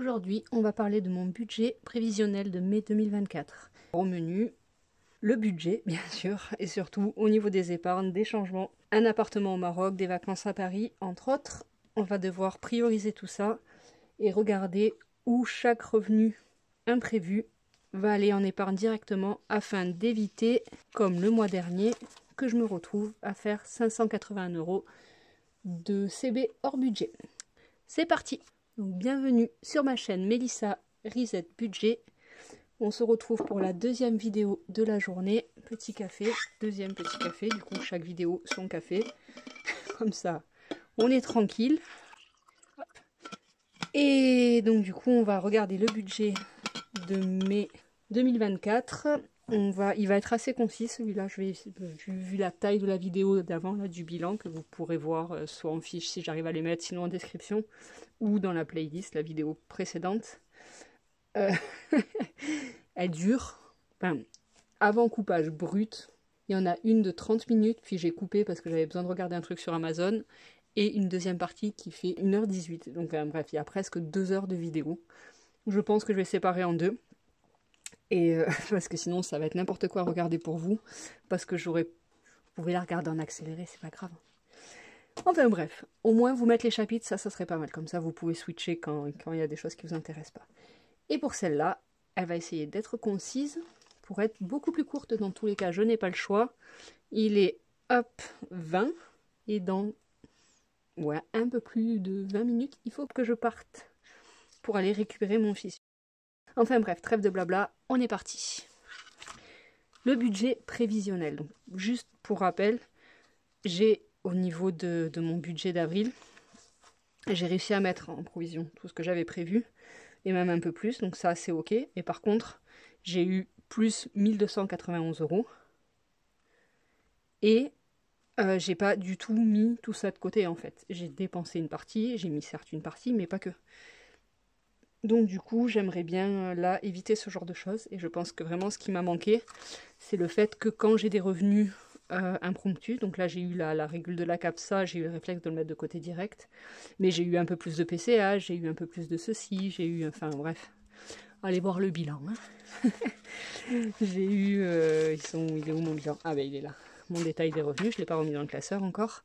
Aujourd'hui, on va parler de mon budget prévisionnel de mai 2024. Au menu, le budget, bien sûr, et surtout au niveau des épargnes, des changements, un appartement au Maroc, des vacances à Paris, entre autres. On va devoir prioriser tout ça et regarder où chaque revenu imprévu va aller en épargne directement afin d'éviter, comme le mois dernier, que je me retrouve à faire 581 € de CB hors budget. C'est parti! Donc, bienvenue sur ma chaîne Mélissa Reset Budget. On se retrouve pour la deuxième vidéo de la journée. Petit café, deuxième petit café, du coup chaque vidéo son café. Comme ça, on est tranquille. Hop. Et donc du coup, on va regarder le budget de mai 2024. Il va être assez concis celui-là. Vu la taille de la vidéo d'avant, du bilan, que vous pourrez voir soit en fiche si j'arrive à les mettre, sinon en description, ou dans la playlist, la vidéo précédente. Elle dure, enfin, avant coupage brut, il y en a une de 30 minutes, puis j'ai coupé parce que j'avais besoin de regarder un truc sur Amazon, et une deuxième partie qui fait 1h18. Donc bref, il y a presque 2 heures de vidéo. Je pense que je vais séparer en deux. Et parce que sinon ça va être n'importe quoi à regarder pour vous, parce que vous pouvez la regarder en accéléré, c'est pas grave. Enfin bref, au moins vous mettre les chapitres, ça serait pas mal, comme ça vous pouvez switcher quand il y a des choses qui vous intéressent pas. Et pour celle-là, elle va essayer d'être concise, pour être beaucoup plus courte dans tous les cas, je n'ai pas le choix. Il est hop 20, et dans un peu plus de 20 minutes, il faut que je parte pour aller récupérer mon fils. Enfin bref, trêve de blabla, on est parti. Le budget prévisionnel. Donc, juste pour rappel, j'ai au niveau de mon budget d'avril, j'ai réussi à mettre en provision tout ce que j'avais prévu, et même un peu plus, donc ça c'est ok. Et par contre, j'ai eu plus 1291 €. Et j'ai pas du tout mis tout ça de côté en fait. J'ai dépensé une partie, j'ai mis certes une partie, mais pas que. Donc du coup, j'aimerais bien là éviter ce genre de choses. Et je pense que vraiment ce qui m'a manqué, c'est le fait que quand j'ai des revenus impromptus, donc là j'ai eu la régule de la CAPSA, j'ai eu le réflexe de le mettre de côté direct, mais j'ai eu un peu plus de PCA, j'ai eu un peu plus de ceci, j'ai eu, enfin bref, allez voir le bilan. Hein. J'ai eu, il est où mon bilan? Ah ben il est là. Mon détail des revenus, je ne l'ai pas remis dans le classeur encore.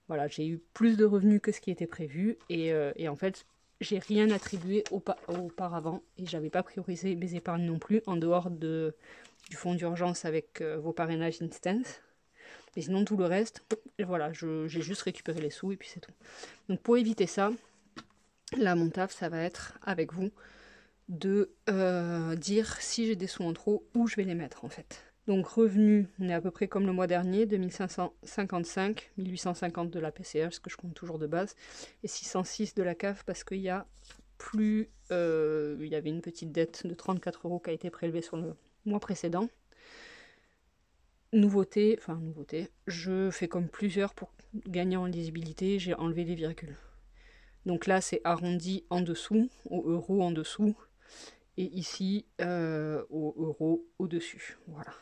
Voilà, j'ai eu plus de revenus que ce qui était prévu, et en fait, j'ai rien attribué auparavant, et j'avais pas priorisé mes épargnes non plus, en dehors du fonds d'urgence avec vos parrainages instant. Mais sinon, tout le reste, voilà, j'ai juste récupéré les sous, et puis c'est tout. Donc pour éviter ça, là, mon taf, ça va être, avec vous, de dire si j'ai des sous en trop, où je vais les mettre en fait. Donc revenu, on est à peu près comme le mois dernier, 2555, 1850 de la PCH, ce que je compte toujours de base, et 606 de la CAF parce qu'il y a plus, il y avait une petite dette de 34 € qui a été prélevée sur le mois précédent. Nouveauté, je fais comme plusieurs pour gagner en lisibilité, j'ai enlevé les virgules. Donc là c'est arrondi en dessous, au euro en dessous, et ici au euro au-dessus. Voilà.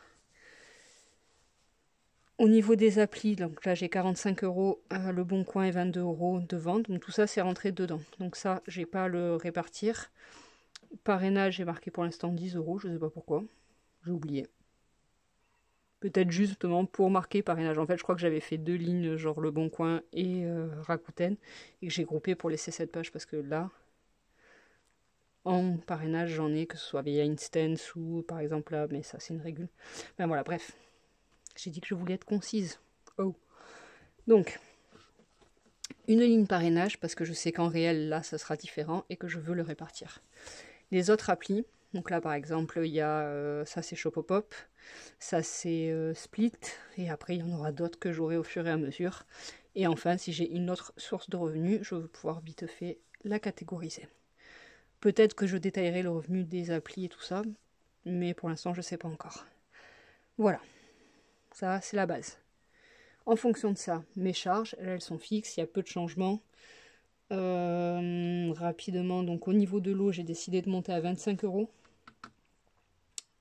Au niveau des applis, donc là j'ai 45 € le Bon Coin et 22 € de vente, donc tout ça c'est rentré dedans. Donc ça, j'ai pas à le répartir. Parrainage, j'ai marqué pour l'instant 10 €, je sais pas pourquoi, j'ai oublié. Peut-être justement pour marquer parrainage. En fait, je crois que j'avais fait 2 lignes, genre le Bon Coin et Rakuten, et que j'ai groupé pour laisser cette page parce que là, en parrainage, j'en ai, que ce soit via Instance ou par exemple là, mais ça c'est une règle. Ben voilà, bref. J'ai dit que je voulais être concise. Oh. Donc, une ligne parrainage, parce que je sais qu'en réel, là, ça sera différent et que je veux le répartir. Les autres applis, donc là, par exemple, il y a, ça c'est Shopopop, ça c'est Split, et après, il y en aura d'autres que j'aurai au fur et à mesure. Et enfin, si j'ai une autre source de revenus, je vais pouvoir vite fait la catégoriser. Peut-être que je détaillerai le revenu des applis et tout ça, mais pour l'instant, je ne sais pas encore. Voilà. Ça, c'est la base. En fonction de ça, mes charges, elles sont fixes, il y a peu de changements. Rapidement, donc au niveau de l'eau, j'ai décidé de monter à 25 €.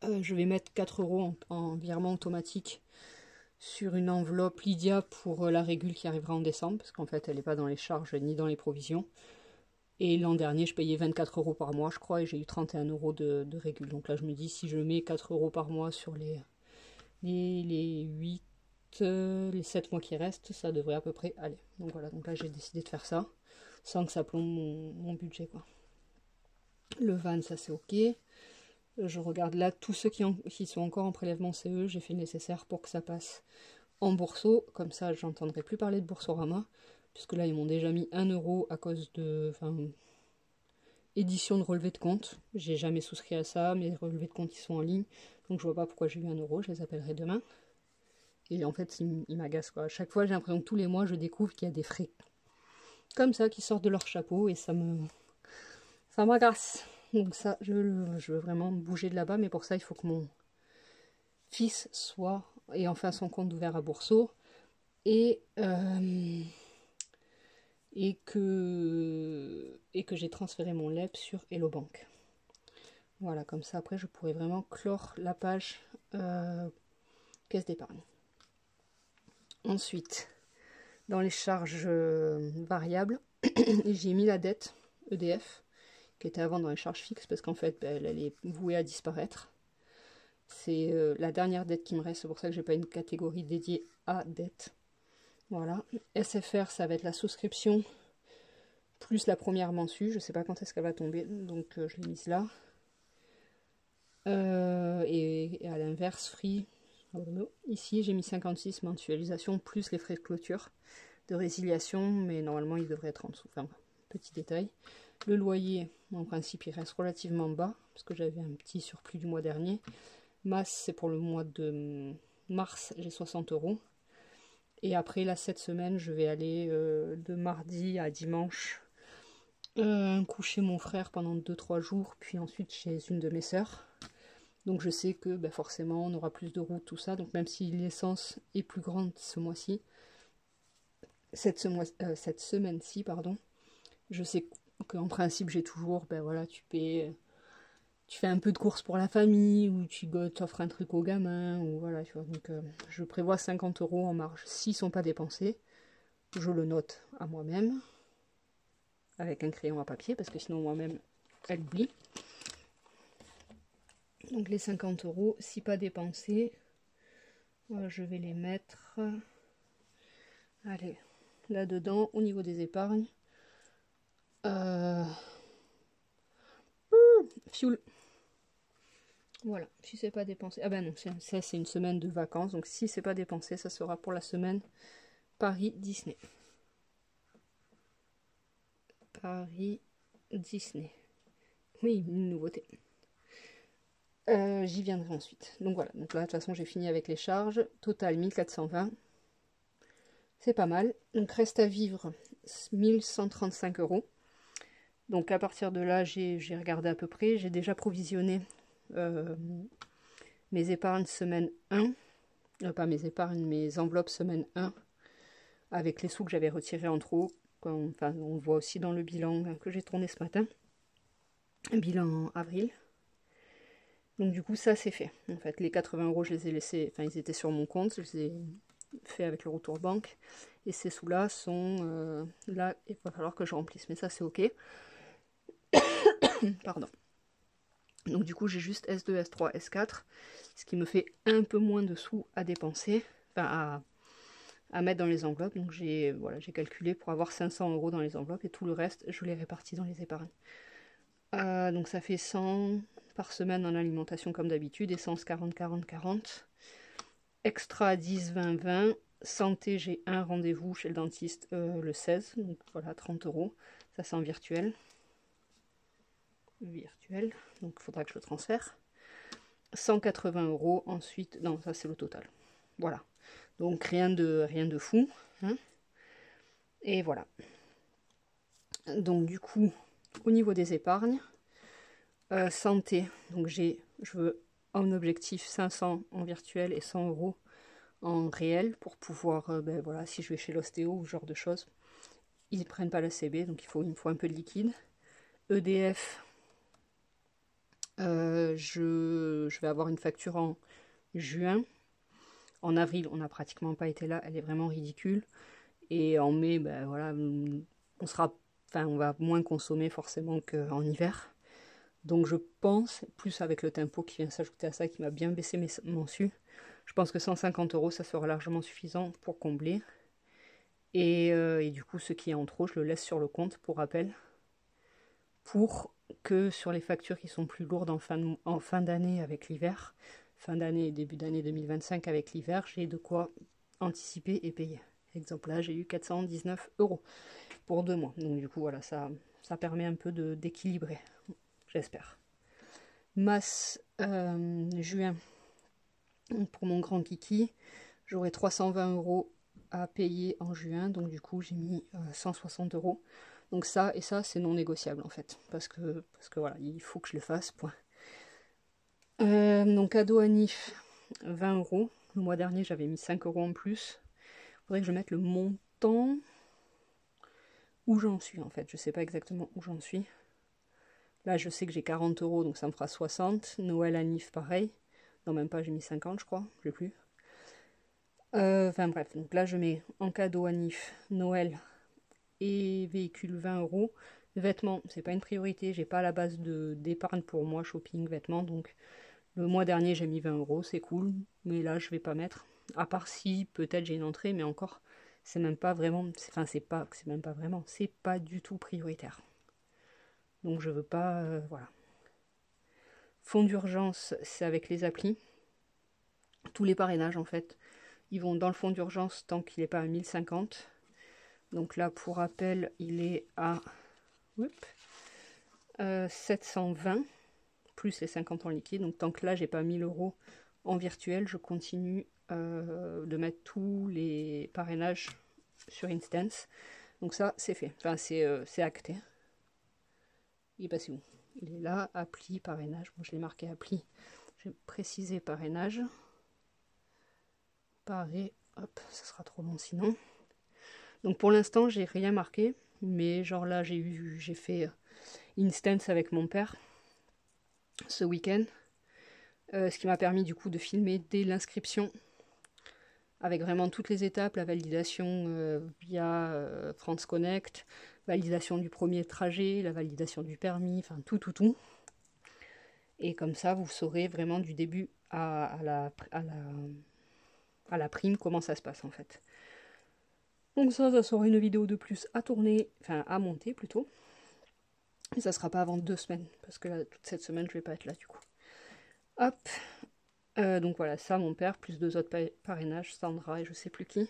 Je vais mettre 4 € en virement automatique sur une enveloppe Lydia pour la régule qui arrivera en décembre, parce qu'en fait, elle n'est pas dans les charges ni dans les provisions. Et l'an dernier, je payais 24 € par mois, je crois, et j'ai eu 31 € de régule. Donc là, je me dis, si je mets 4 € par mois sur les 8, les 7 mois qui restent, ça devrait à peu près aller. Donc voilà, donc là, j'ai décidé de faire ça, sans que ça plombe mon budget, quoi. Le van, ça c'est ok. Je regarde là, tous ceux qui sont encore en prélèvement CE, j'ai fait le nécessaire pour que ça passe en bourseau. Comme ça, j'entendrai plus parler de Boursorama, puisque là, ils m'ont déjà mis 1 € à cause de... Enfin, édition de relevé de compte. J'ai jamais souscrit à ça, mes relevés de compte, ils sont en ligne. Donc je vois pas pourquoi j'ai eu 1 €, je les appellerai demain. Et en fait, ils m'agacent, quoi. À chaque fois, j'ai l'impression que tous les mois, je découvre qu'il y a des frais comme ça qui sortent de leur chapeau et ça m'agace. Donc ça, je veux vraiment bouger de là-bas, mais pour ça, il faut que mon fils ait enfin son compte ouvert à Bourseau et que j'ai transféré mon LEP sur Hello Bank. Voilà, comme ça, après, je pourrais vraiment clore la page caisse d'épargne. Ensuite, dans les charges variables, j'ai mis la dette EDF, qui était avant dans les charges fixes, parce qu'en fait, elle est vouée à disparaître. C'est la dernière dette qui me reste, c'est pour ça que j'ai pas une catégorie dédiée à dette. Voilà. SFR, ça va être la souscription plus la première mensu. Je sais pas quand est-ce qu'elle va tomber, donc je l'ai mise là. Et à l'inverse, Free, ici j'ai mis 56 mensualisation plus les frais de clôture de résiliation, mais normalement il devrait être en dessous. Enfin, petit détail. Le loyer, en principe, il reste relativement bas, parce que j'avais un petit surplus du mois dernier. Masse, c'est pour le mois de mars, j'ai 60 €. Et après, là, cette semaine, je vais aller de mardi à dimanche coucher mon frère pendant 2-3 jours, puis ensuite chez une de mes sœurs. Donc je sais que forcément, on aura plus de route, tout ça. Donc même si l'essence est plus grande ce mois-ci, cette semaine-ci, pardon, je sais qu'en principe, j'ai toujours, voilà, tu fais un peu de courses pour la famille, ou tu t'offres un truc aux gamins, ou voilà, tu vois. Donc je prévois 50 € en marge. S'ils ne sont pas dépensés, je le note à moi-même, avec un crayon à papier, parce que sinon moi-même, elle oublie. Donc les 50 €, si pas dépensés, voilà, je vais les mettre, allez, là-dedans, au niveau des épargnes. Fuel. Voilà, si c'est pas dépensé. Ah ben non, ça c'est une semaine de vacances, donc si c'est pas dépensé, ça sera pour la semaine Paris-Disney. Paris-Disney. Oui, une nouveauté. J'y viendrai ensuite. Donc voilà, donc là de toute façon j'ai fini avec les charges. Total 1420. C'est pas mal. Donc reste à vivre 1135 €. Donc à partir de là, j'ai regardé à peu près. J'ai déjà provisionné mes épargnes semaine 1. Pas mes épargnes, mes enveloppes semaine 1. Avec les sous que j'avais retirés en trop. Enfin, on le voit aussi dans le bilan que j'ai tourné ce matin. Un bilan avril. Donc du coup, ça c'est fait. En fait, les 80 €, je les ai laissés, enfin ils étaient sur mon compte, je les ai fait avec le retour banque. Et ces sous-là sont là, il va falloir que je remplisse. Mais ça c'est ok. Pardon. Donc du coup, j'ai juste S2, S3, S4, ce qui me fait un peu moins de sous à dépenser, enfin à mettre dans les enveloppes. Donc j'ai calculé pour avoir 500 € dans les enveloppes et tout le reste, je l'ai réparti dans les épargnes. Donc ça fait 100 par semaine en alimentation comme d'habitude, essence 40, 40, 40. Extra 10, 20, 20. Santé, j'ai un rendez-vous chez le dentiste le 16, donc voilà, 30 €. Ça c'est en virtuel. Donc il faudra que je le transfère. 180 € ensuite, non, ça c'est le total. Voilà. Donc rien de fou. Hein. Et voilà. Donc du coup, au niveau des épargnes, santé, donc je veux en objectif 500 en virtuel et 100 € en réel pour pouvoir, voilà, si je vais chez l'ostéo ou ce genre de choses, ils ne prennent pas la CB, donc il me faut un peu de liquide. EDF, je vais avoir une facture en juin. En avril, on n'a pratiquement pas été là, elle est vraiment ridicule. Et en mai, voilà, on sera enfin, on va moins consommer forcément qu'en hiver. Donc je pense, plus avec le tempo qui vient s'ajouter à ça, qui m'a bien baissé mes mensus, je pense que 150 €, ça sera largement suffisant pour combler. Et du coup, ce qui est en trop, je le laisse sur le compte pour rappel, pour que sur les factures qui sont plus lourdes en fin d'année avec l'hiver, fin d'année et début d'année 2025 avec l'hiver, j'ai de quoi anticiper et payer. Exemple là, j'ai eu 419 € pour 2 mois. Donc du coup, voilà, ça permet un peu d'équilibrer, j'espère. Masse juin, pour mon grand kiki, j'aurai 320 € à payer en juin, donc du coup j'ai mis 160 €. Donc ça et ça c'est non négociable en fait, parce que voilà, il faut que je le fasse, point. Donc cadeau à NIF, 20 €. Le mois dernier j'avais mis 5 € en plus. Faudrait que je mette le montant où j'en suis en fait, je sais pas exactement où j'en suis. Là je sais que j'ai 40 €, donc ça me fera 60. Noël à NIF pareil. Non même pas, j'ai mis 50 je crois, je sais plus. Enfin bref, donc là je mets en cadeau à NIF, Noël et véhicule 20 €. Vêtements, c'est pas une priorité, j'ai pas la base d'épargne pour moi, shopping, vêtements, donc le mois dernier j'ai mis 20 €, c'est cool, mais là je vais pas mettre. À part si peut-être j'ai une entrée, mais encore, c'est même pas vraiment, enfin c'est même pas vraiment, c'est pas du tout prioritaire. Donc je veux pas, voilà. Fonds d'urgence, c'est avec les applis. Tous les parrainages en fait, ils vont dans le fonds d'urgence tant qu'il n'est pas à 1050. Donc là, pour rappel, il est à 720, plus les 50 en liquide. Donc tant que là, j'ai pas 1000 € en virtuel, je continue de mettre tous les parrainages sur Instance. Donc ça, c'est fait. Enfin, c'est acté. Il est passé où? Il est là, appli, parrainage. Moi, je l'ai marqué appli. J'ai précisé parrainage. Paré, hop, ça sera trop long sinon. Donc pour l'instant, j'ai rien marqué, mais genre là, j'ai fait Instance avec mon père ce week-end, ce qui m'a permis du coup de filmer dès l'inscription, avec vraiment toutes les étapes, la validation via France Connect, validation du premier trajet, la validation du permis, enfin tout. Et comme ça, vous saurez vraiment du début à la prime comment ça se passe en fait. Donc ça sera une vidéo de plus à tourner, enfin à monter plutôt. Et ça sera pas avant 2 semaines, parce que là, toute cette semaine, je vais pas être là du coup. Hop. Donc voilà, ça, mon père, plus 2 autres parrainages, Sandra et je sais plus qui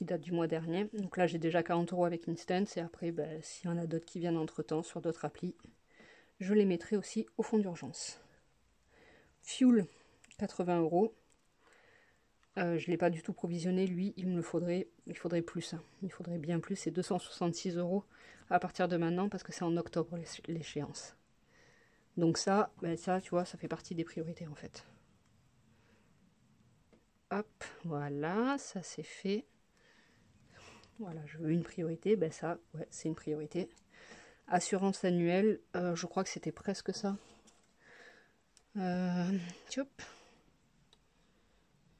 date du mois dernier. Donc là, j'ai déjà 40 € avec Instance, et après, ben, s'il y en a d'autres qui viennent entre-temps sur d'autres applis, je les mettrai aussi au fond d'urgence. Fuel, 80 €. Je ne l'ai pas du tout provisionné, lui, il faudrait plus. Hein. Il faudrait bien plus, c'est 266 € à partir de maintenant, parce que c'est en octobre l'échéance. Donc ça, ben ça, tu vois, ça fait partie des priorités en fait. Hop, voilà, ça c'est fait. Voilà, je veux une priorité, ben ça, ouais, c'est une priorité. Assurance annuelle, je crois que c'était presque ça. Tchop.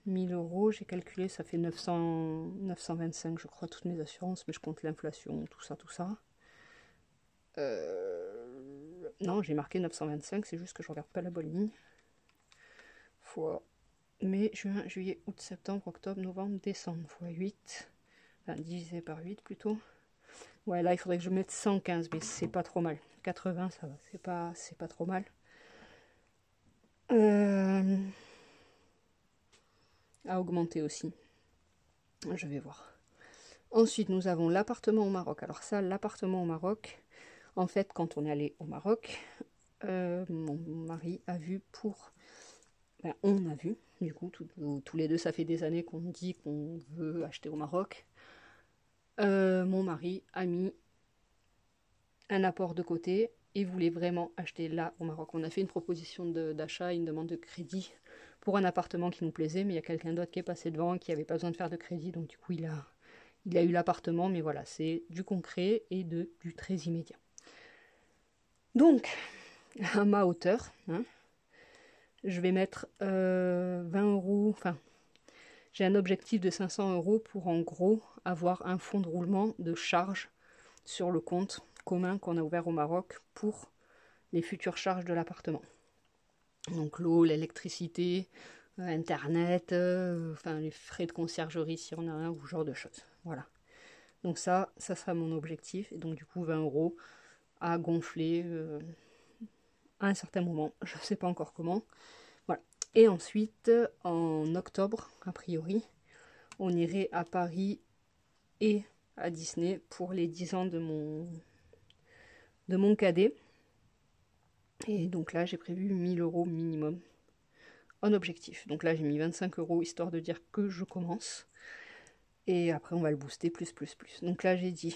1000 €, j'ai calculé, ça fait 925, je crois, toutes mes assurances, mais je compte l'inflation, tout ça. Non, j'ai marqué 925, c'est juste que je regarde pas la bonne ligne. Fois mai, juin, juillet, août, septembre, octobre, novembre, décembre, fois 8. Enfin, divisé par 8 plutôt. Ouais, là, il faudrait que je mette 115, mais c'est pas trop mal. 80, ça va, c'est pas trop mal. À augmenter aussi. Je vais voir. Ensuite, nous avons l'appartement au Maroc. Alors ça, l'appartement au Maroc, en fait, quand on est allé au Maroc, mon mari a vu pour... Ben, on a vu, du coup, tous les deux, ça fait des années qu'on dit qu'on veut acheter au Maroc. Mon mari a mis un apport de côté et voulait vraiment acheter là au Maroc. On a fait une proposition d'achat, une demande de crédit pour un appartement qui nous plaisait, mais il y a quelqu'un d'autre qui est passé devant et qui n'avait pas besoin de faire de crédit, donc du coup il a eu l'appartement, mais voilà, c'est du concret et du très immédiat. Donc, à ma hauteur, hein, je vais mettre 20 €, enfin, j'ai un objectif de 500 € pour en gros avoir un fonds de roulement de charge sur le compte commun qu'on a ouvert au Maroc pour les futures charges de l'appartement. Donc l'eau, l'électricité, Internet, enfin les frais de conciergerie si on a un, ou ce genre de choses. Voilà. Donc ça sera mon objectif. Et donc du coup 20 € à gonfler à un certain moment. Je ne sais pas encore comment. Voilà. Et ensuite, en octobre, a priori, on irait à Paris et à Disney pour les 10 ans de mon cadet. Et donc là, j'ai prévu 1000 € minimum en objectif. Donc là, j'ai mis 25 € histoire de dire que je commence. Et après, on va le booster plus. Donc là, j'ai dit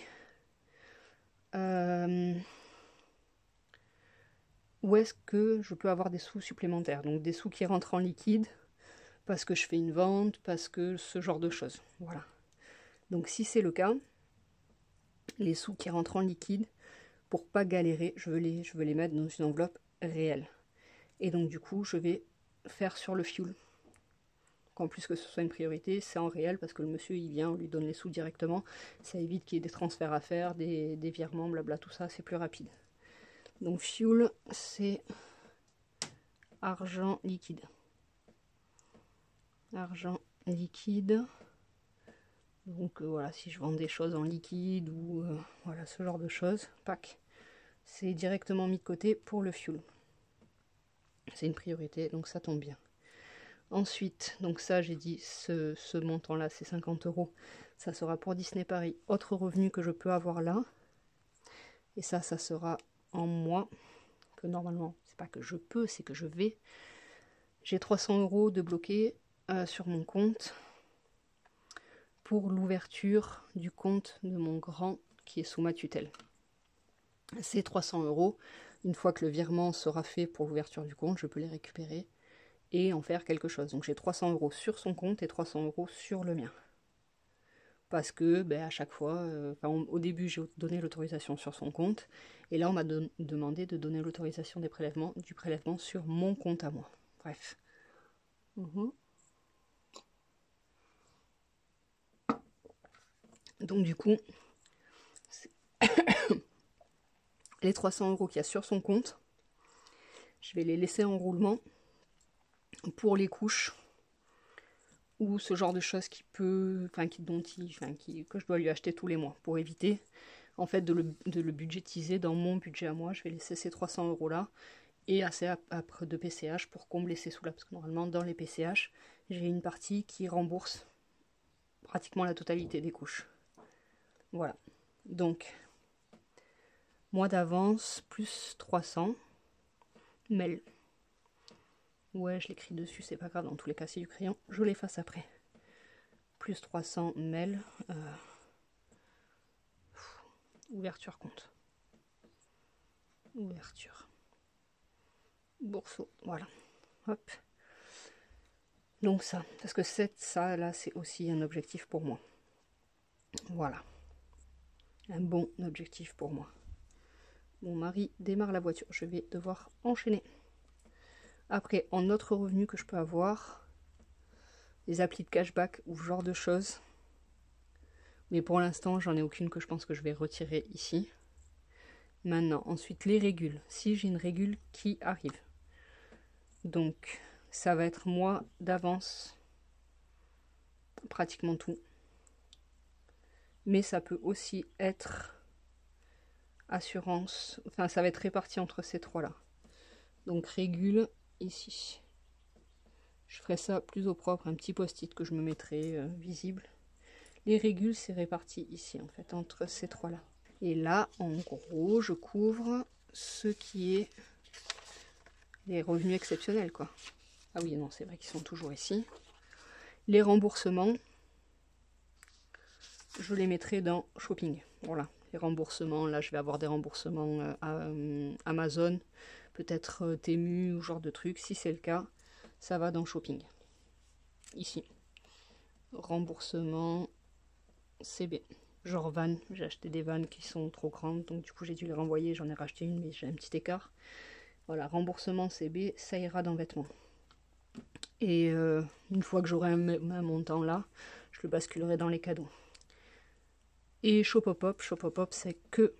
où est-ce que je peux avoir des sous supplémentaires. Donc des sous qui rentrent en liquide parce que je fais une vente, parce que ce genre de choses. Voilà. Donc si c'est le cas, les sous qui rentrent en liquide, pour pas galérer, je veux les mettre dans une enveloppe réelle. Et donc du coup, je vais faire sur le fuel. En plus que ce soit une priorité, c'est en réel parce que le monsieur il vient, on lui donne les sous directement. Ça évite qu'il y ait des transferts à faire, des virements, blabla, tout ça, c'est plus rapide. Donc fuel, c'est argent liquide. Argent liquide. Donc voilà, si je vends des choses en liquide ou voilà ce genre de choses, pack, c'est directement mis de côté pour le fuel. C'est une priorité, donc ça tombe bien. Ensuite, donc ça j'ai dit, ce montant-là, c'est 50 €. Ça sera pour Disney Paris. Autre revenu que je peux avoir là. Et ça sera en mois. Que normalement, c'est pas que je peux, c'est que je vais. J'ai 300 € de bloqué sur mon compte pour l'ouverture du compte de mon grand qui est sous ma tutelle. Ces 300 €, une fois que le virement sera fait pour l'ouverture du compte, je peux les récupérer et en faire quelque chose. Donc j'ai 300 € sur son compte et 300 € sur le mien. Parce que à chaque fois, au début j'ai donné l'autorisation sur son compte, et là on m'a demandé de donner l'autorisation du prélèvement sur mon compte à moi. Bref. Donc du coup, les 300 € qu'il y a sur son compte, je vais les laisser en roulement pour les couches ou ce genre de choses que je dois lui acheter tous les mois pour éviter en fait de le budgétiser dans mon budget à moi. Je vais laisser ces 300 € là et assez après de PCH pour combler ces sous là, parce que normalement dans les PCH j'ai une partie qui rembourse pratiquement la totalité des couches. Voilà, donc mois d'avance plus 300 mail. Ouais, je l'écris dessus, c'est pas grave, dans tous les cas c'est du crayon, je l'efface après. Plus 300 mail. Ouverture compte. Ouverture. Bourseau, voilà. Hop. Donc ça, parce que ça là c'est aussi un objectif pour moi. Voilà. Un bon objectif pour moi. Mon mari démarre la voiture, je vais devoir enchaîner. Après, en autre revenu que je peux avoir, les applis de cashback ou ce genre de choses. Mais pour l'instant, j'en ai aucune que je pense que je vais retirer ici. Maintenant, ensuite, les régules. Si j'ai une régule qui arrive. Donc, ça va être mois d'avance. Pratiquement tout. Mais ça peut aussi être assurance. Enfin, ça va être réparti entre ces trois-là. Donc, régule ici. Je ferai ça plus au propre, un petit post-it que je me mettrai visible. Les régules, c'est réparti ici, en fait, entre ces trois-là. Et là, en gros, je couvre ce qui est les revenus exceptionnels, quoi. Ah oui, non, c'est vrai qu'ils sont toujours ici. Les remboursements, je les mettrai dans shopping. Voilà, les remboursements, là, je vais avoir des remboursements Amazon, peut-être Temu ou genre de trucs. Si c'est le cas, ça va dans shopping. Ici. Remboursement CB. Genre van, j'ai acheté des vannes qui sont trop grandes, donc du coup j'ai dû les renvoyer, j'en ai racheté une, mais j'ai un petit écart. Voilà, remboursement CB, ça ira dans vêtements. Et une fois que j'aurai un montant là, je le basculerai dans les cadeaux. Et Shopopop, c'est que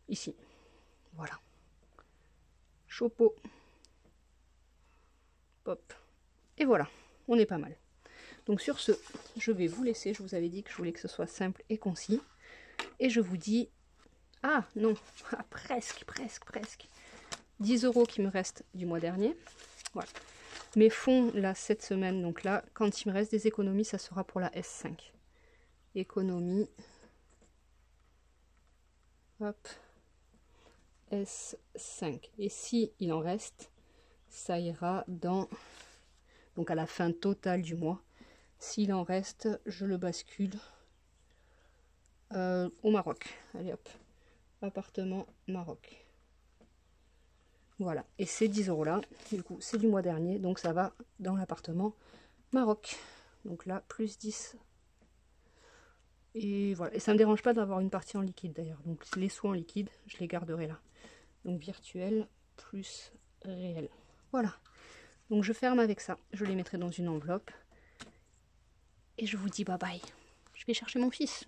ici. Voilà. Chopo. Hop. Et voilà, on est pas mal. Donc sur ce, je vais vous laisser. Je vous avais dit que je voulais que ce soit simple et concis. Et je vous dis... Ah non, ah, presque. 10 € qui me restent du mois dernier. Voilà. Mes fonds, là, cette semaine, donc là, quand il me reste des économies, ça sera pour la S5. Économie. Hop. S5. Et si il en reste, ça ira dans... Donc à la fin totale du mois. S'il en reste, je le bascule au Maroc. Allez hop. Appartement Maroc. Voilà. Et ces 10 € là, du coup, c'est du mois dernier. Donc ça va dans l'appartement Maroc. Donc là, plus 10. Et voilà. Et ça ne me dérange pas d'avoir une partie en liquide d'ailleurs. Donc les sous en liquide, je les garderai là. Donc virtuel plus réel. Voilà. Donc je ferme avec ça. Je les mettrai dans une enveloppe. Et je vous dis bye bye. Je vais chercher mon fils.